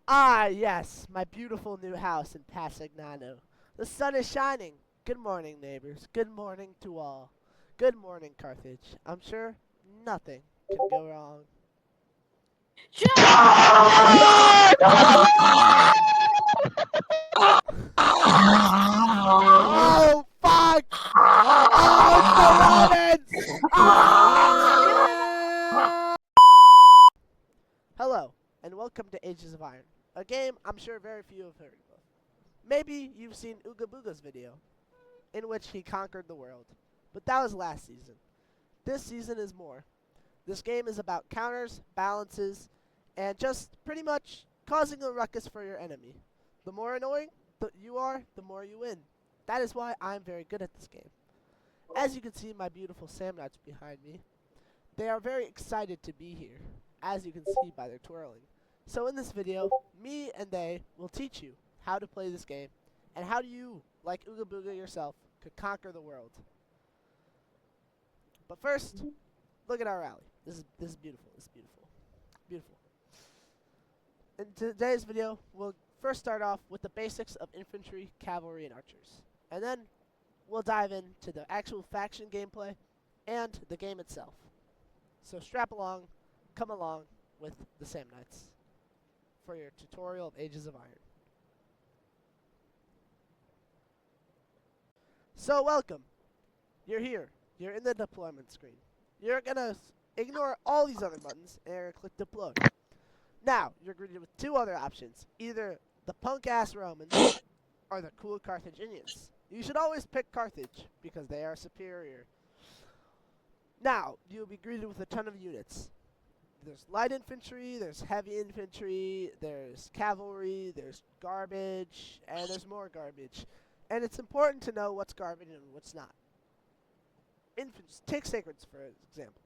Ah, yes, my beautiful new house in Pasignano. The sun is shining. Good morning, neighbors. Good morning to all. Good morning, Carthage. I'm sure nothing can go wrong. Shut Oh, fuck! Oh, it's the Romans! Ah! Hello, and welcome to Ages of Iron, a game I'm sure very few have heard of. Maybe you've seen Ooga Booga's video, in which he conquered the world. But that was last season. This season is more. This game is about counters, balances, and just pretty much causing a ruckus for your enemy. The more annoying you are, the more you win. That is why I'm very good at this game. As you can see my beautiful Samnites behind me, they are very excited to be here, as you can see by their twirling. So in this video, me and they will teach you how to play this game, and how you, like Ooga Booga yourself, could conquer the world. But first, look at our rally. This is beautiful. This is beautiful. Beautiful. In today's video, we'll first start off with the basics of infantry, cavalry, and archers. And then we'll dive into the actual faction gameplay and the game itself. So strap along, come along with the Samnites for your tutorial of Ages of Iron. So welcome. You're here. You're in the deployment screen. You're gonna ignore all these other buttons and you're gonna click deploy. Now, you're greeted with two other options. Either the punk-ass Romans or the cool Carthaginians. You should always pick Carthage because they are superior. Now, you'll be greeted with a ton of units. There's light infantry, there's heavy infantry, there's cavalry, there's garbage, and there's more garbage. And it's important to know what's garbage and what's not. Take Sacreds, for example.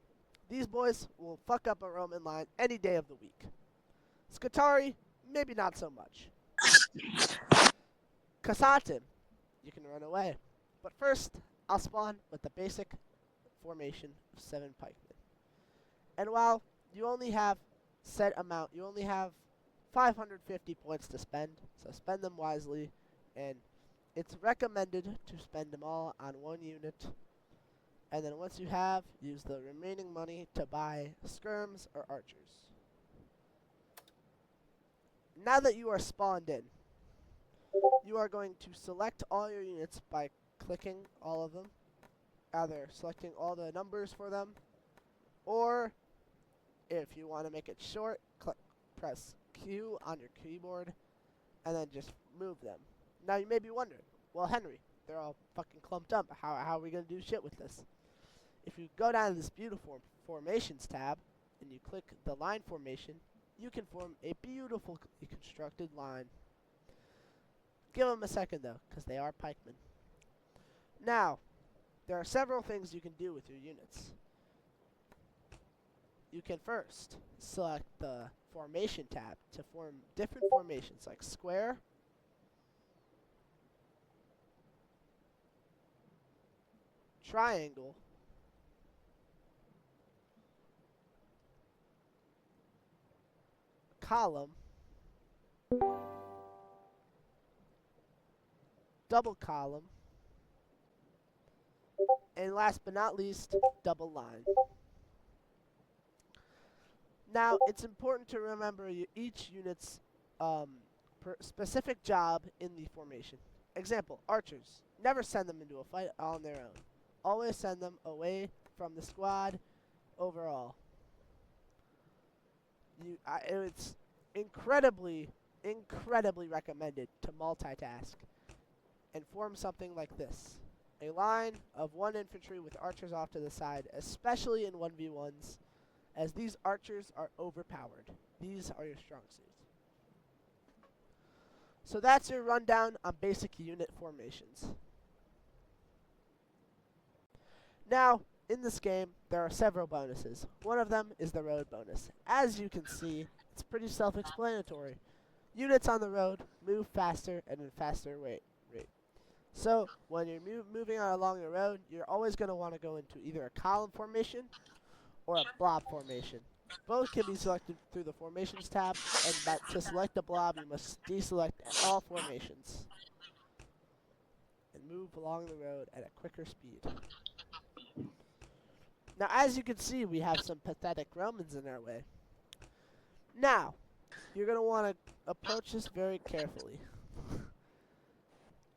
These boys will fuck up a Roman line any day of the week. Scutari, maybe not so much. Kasatin, you can run away. But first, I'll spawn with the basic formation of 7 pikemen. And while you only have you only have 550 points to spend, so spend them wisely, and it's recommended to spend them all on one unit. And then once you have, use the remaining money to buy skirms or archers. Now that you are spawned in, you are going to select all your units by clicking all of them, either selecting all the numbers for them, or if you want to make it short, press Q on your keyboard, and then just move them. Now you may be wondering, well Henry, they're all fucking clumped up, how are we going to do shit with this? If you go down to this beautiful formations tab, and you click the line formation, you can form a beautifully constructed line. Give them a second though, because they are pikemen. Now, there are several things you can do with your units. You can first select the formation tab to form different formations like square, triangle, column, double column, and last but not least, double line. Now, it's important to remember each unit's specific job in the formation. Example, archers. Never send them into a fight on their own. Always send them away from the squad overall. It's incredibly recommended to multitask and form something like this. A line of 1 infantry with archers off to the side, especially in 1v1s, as these archers are overpowered. These are your strong suits. So that's your rundown on basic unit formations. Now, in this game, there are several bonuses. One of them is the road bonus. As you can see, it's pretty self-explanatory. Units on the road move faster and in faster rate. So, when you're moving along the road, you're always going to want to go into either a column formation or a blob formation. Both can be selected through the Formations tab, and to select a blob, you must deselect all formations and move along the road at a quicker speed. Now, as you can see, we have some pathetic Romans in our way. Now, you're going to want to approach this very carefully.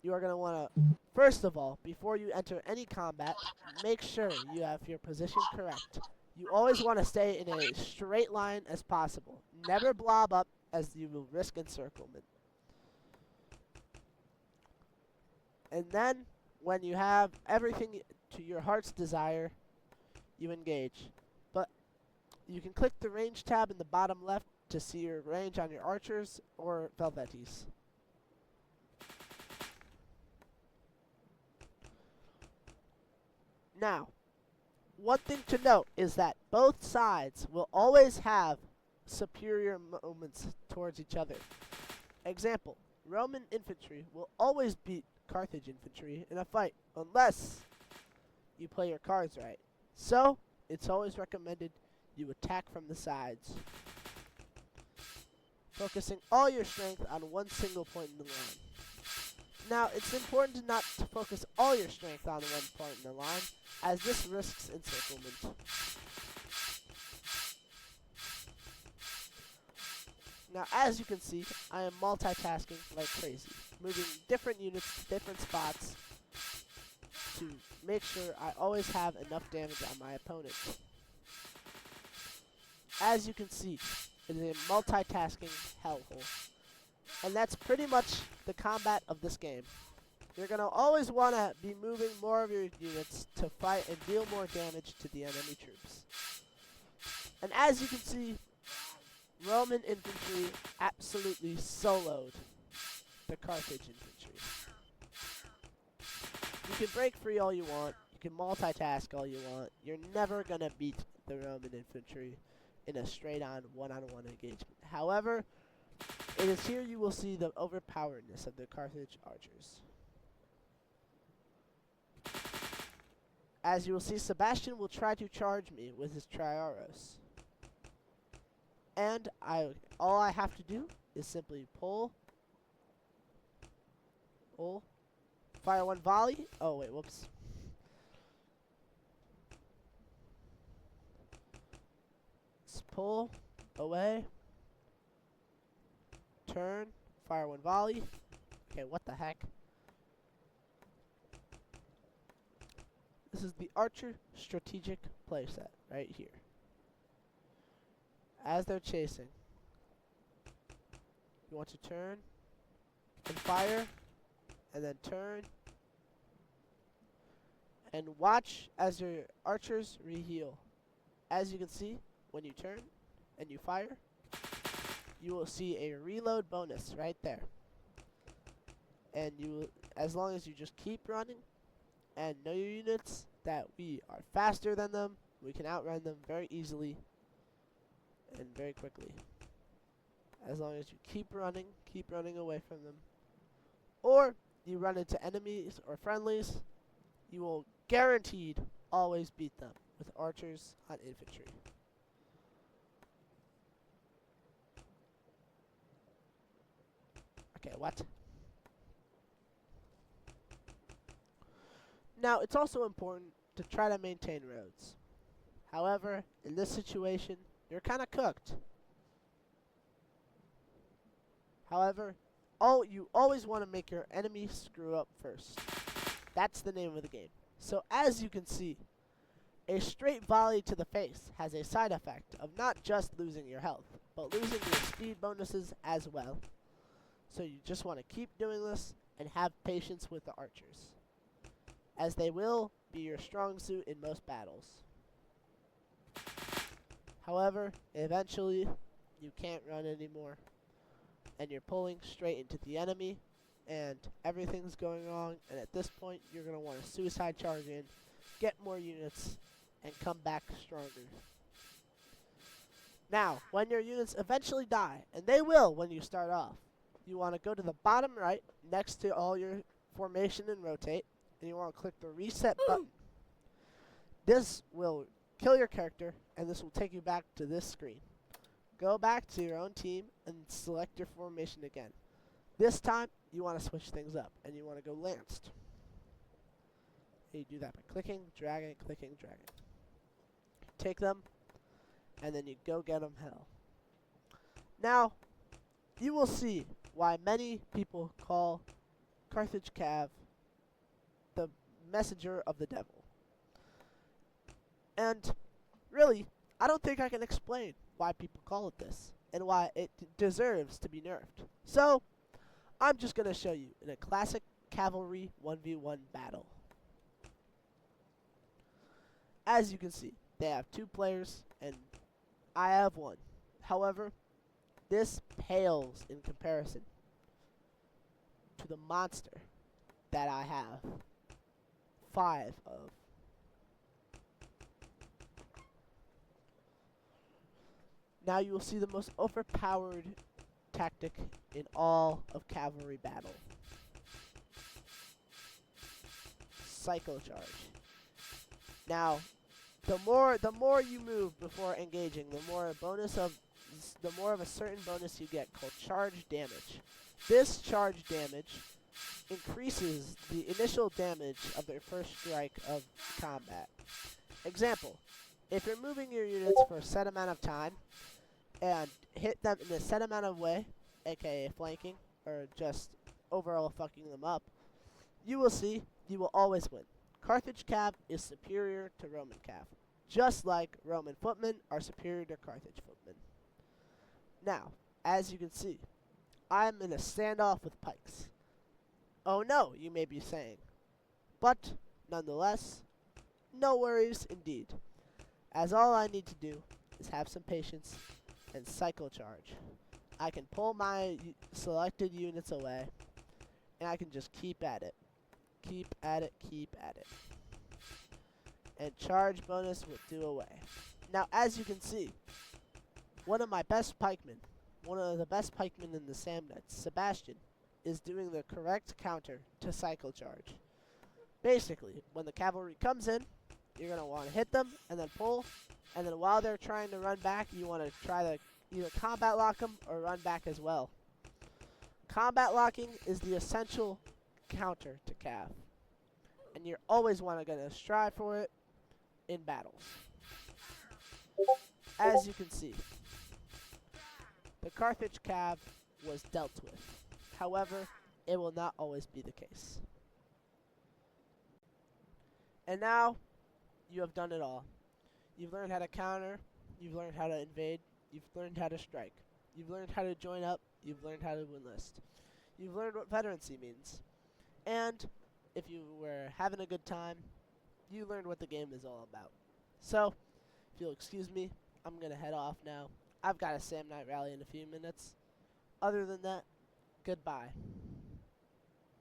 You are going to want to, first of all, before you enter any combat, make sure you have your position correct. You always want to stay in a straight line as possible. Never blob up, as you will risk encirclement. And then, when you have everything to your heart's desire, you engage. But you can click the range tab in the bottom left to see your range on your archers or Velvetes. Now, one thing to note is that both sides will always have superior moments towards each other. Example, Roman infantry will always beat Carthage infantry in a fight unless you play your cards right. So, it's always recommended you attack from the sides, focusing all your strength on one single point in the line. Now, it's important not to focus all your strength on one point in the line, as this risks encirclement. Now, as you can see, I am multitasking like crazy, moving different units to different spots to make sure I always have enough damage on my opponent. As you can see, it is a multitasking hellhole. And that's pretty much the combat of this game. You're going to always want to be moving more of your units to fight and deal more damage to the enemy troops. And as you can see, Roman infantry absolutely soloed the Carthage infantry. You can break free all you want. You can multitask all you want. You're never going to beat the Roman infantry in a straight-on, one-on-one engagement. However, it is here you will see the overpoweredness of the Carthage archers. As you will see, Sebastian will try to charge me with his Triaros. And all I have to do is simply pull, fire one volley. Oh wait, whoops. Let's pull away. Turn, fire one volley. Okay, what the heck? This is the Archer strategic playset right here. As they're chasing, you want to turn and fire, and then turn, and watch as your archers reheal. As you can see, when you turn and you fire, you will see a reload bonus right there. And you will, as long as you just keep running and know your units that we are faster than them, we can outrun them very easily and very quickly. As long as you keep running away from them, or you run into enemies or friendlies, you will guaranteed always beat them with archers on infantry. Okay, what? Now, it's also important to try to maintain roads. However, in this situation, you're kind of cooked. However, you always want to make your enemy screw up first. That's the name of the game. So as you can see, a straight volley to the face has a side effect of not just losing your health, but losing your speed bonuses as well. So you just want to keep doing this and have patience with the archers, as they will be your strong suit in most battles. However, eventually, you can't run anymore, and you're pulling straight into the enemy, and everything's going wrong, and at this point, you're going to want to suicide charge in, get more units, and come back stronger. Now, when your units eventually die, and they will when you start off, you want to go to the bottom right, next to all your formation and rotate, and you want to click the reset button. This will kill your character, and this will take you back to this screen. Go back to your own team and select your formation again. This time, you want to switch things up, and you want to go lanced. And you do that by clicking, dragging, clicking, dragging. Take them, and then you go get them hell. Now, you will see why many people call Carthage Cav the messenger of the devil. And really, I don't think I can explain why people call it this and why it deserves to be nerfed. So, I'm just going to show you in a classic Cavalry 1v1 battle. As you can see, they have 2 players and I have 1. However, this pales in comparison to the monster that I have 5 of. Now you will see the most overpowered tactic in all of cavalry battle. Psycho charge. Now, the more you move before engaging, the more of a certain bonus you get called charge damage. This charge damage increases the initial damage of their first strike of combat. Example, if you're moving your units for a set amount of time and hit them in a set amount of way, aka flanking, or just overall fucking them up, you will see you will always win. Carthage Cav is superior to Roman Cav, just like Roman footmen are superior to Carthage footmen. Now, as you can see, I'm in a standoff with pikes. Oh no, you may be saying. But, nonetheless, no worries indeed, as all I need to do is have some patience and cycle charge. I can pull my selected units away, and I can just keep at it. Keep at it, keep at it. And charge bonus will do away. Now, as you can see, one of my best pikemen, one of the best pikemen in the Samnets, Sebastian, is doing the correct counter to cycle charge. Basically, when the cavalry comes in, you're going to want to hit them and then pull, and then while they're trying to run back, you want to try to either combat lock them or run back as well. Combat locking is the essential counter to Cav, and you're always going to strive for it in battles. As you can see, the Carthage Cav was dealt with. However, it will not always be the case. And now, you have done it all. You've learned how to counter, you've learned how to invade, you've learned how to strike, you've learned how to join up, you've learned how to enlist. You've learned what veterancy means. And if you were having a good time, you learned what the game is all about. So, if you'll excuse me, I'm going to head off now. I've got a Sam Night rally in a few minutes. Other than that, goodbye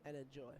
and enjoy.